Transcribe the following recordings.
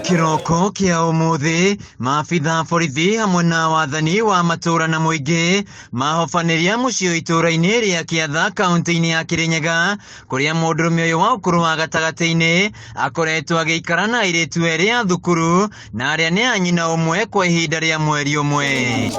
Kiroko kia umuthi maabitha borithi hamwe na wathani wa matura na muingi mahofaniria mucio itura-ini ria Kiatha kaunti-ini ya Kirinyaga kuria mundurume uyu wa ukuru wa gatagati-ini akoretwo agiikara na airitu eri a thukuru na aria ni anyina umwe kwa ihinda ria mweri umwe.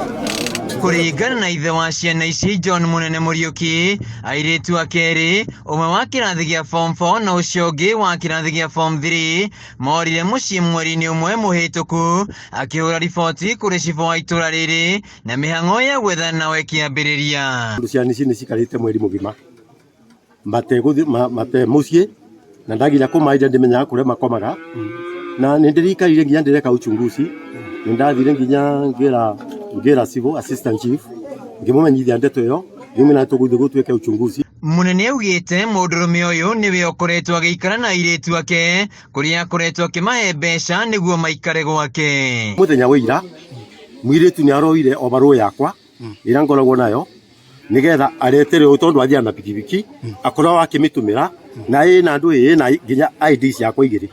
Kuringana na ithe wa ciana ici John Munene Muriuki, airitu akeri umwe wa kirathi gia form 4 na ucio ungi wa kirathi gia form 3 morire mucii mweri-ini umwe muhituku akihura riboti kuri cibo wa itura riri na mihango ya gwethana nawe kiambiriria. Ciana ici ni cikarite mweri mugima mate mucii na ndagira kumaida ndimenya kuria makomaga na nindirikarire nginya ndireka uchunguzi nindathire nginya ngira civil assistant chief ngimumenyithia ndeto yo ngiume na tuguthi gutweke uchunguzi. Munene augite mundurume uyu niwe ukoretwo agiikara na airitu ake kuria akoretwo akimahe mbeca niguo maikare gwake. Muthenya wa ira mwiritu ni aroire overall yakwa ira ngoragwo nayo nigetha aretere utondu athia na pikipiki akorwo akimitumira na ina andu ina nginya ID ciakwa igiri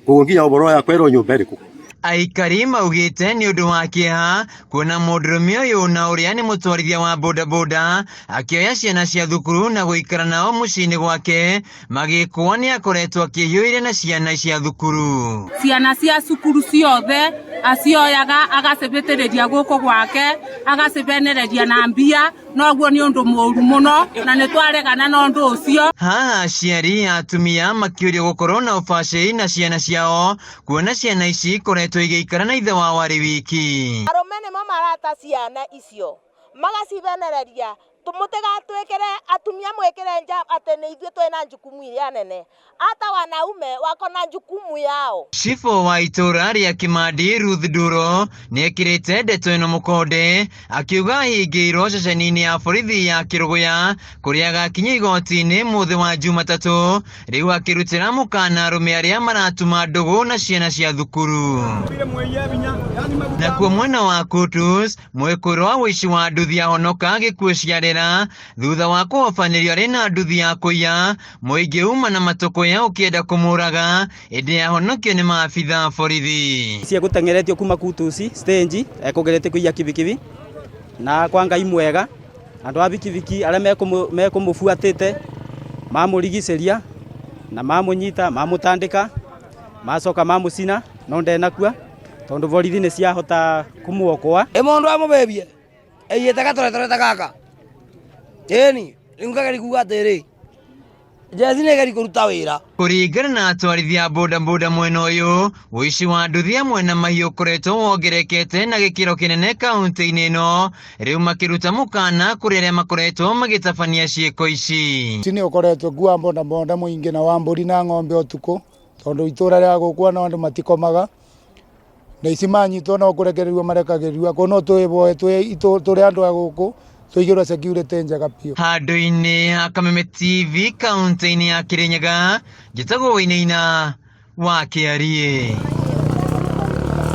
koguo nginya overall yakwa iro nyumba iriku. Aikari maugite ni undu wa kieha kuona mundurume uyu na uria ni mutwarithia wa bodaboda akioya ciana cia thukuru na guikara nao mucii-ini gwake magikwo ni akoretwo akihiuire na ciana cia thukuru. Ciana cia cukuru ciothe acioyaga agacibitiriria guku gwake agacibenereria na mbia noguo ni undu muru muno na ni twaregana na undu ucio. Haha aciari atumia makiurio gukorwo na ubaciri na ciana ciao kuona ciana ici ikoretwo igiikara na ithe wao ari wiki. Arume nimo marata ciana icio magacibenereria tumutegatwikire atumia mwikire nja ati ni ithuĩ twina njukumu iria nene hata wanaume wako na njukumu yao. Cifo wa itura ria Kimandi Ruth Nduro niekirite ndeto ino mukonde akiuga hingiirwo ceceni-ini ya borithi ya Kiruguya kuria agakinya igoti-ini muthi wa Jumatatu riu akirutira mukana arume aria maratuma ndugu na ciana cia thukuru. Nakuo mwena wa Kutus mwikuro wa wici wa nduthi ahonoka gikuo ciarera thutha wa kuhofanirio ari na nduthi ya kuiya muingi uma na matukuya ukienda kumuraga indi ahonokio ni maabitha borithi. Cia gutengeretio kuma Kutus stage ekugerete kuiya kibikibi na kwa Ngai mwega andu a bikibiki aria mekumubuatite mamurigiceria na mamunyita mamutandika macoka mamucina no ndenakua tondu borithi ni ciahota kumuokoa. Mundu amubebie eyete gatoretorete gaka eni ingagari kuga atiri jezi negari kuruta wira. Kuringana na atwarithia bodaboda mwena uyu wici wa nduthi amwe na mahiu ukoretwo wongerekete na gikiro kinene kaunti-ini ino riu makiruta mukana kuri aria makoretwo magitabania ciiko ici. Tini ukoretwo kuwa bodaboda muingi na wamburi na ng'ombe utuku tondu itura ria gukua na andu matikomaga na ici manyitwo no kurekererio marekagerio kono twiboe turi andu a guku tuigirwo security njega pio. Handu-ini ha Kameme TV kaunti-ini ya Kirinyaga njitagwo Wainaina wa Kiarie.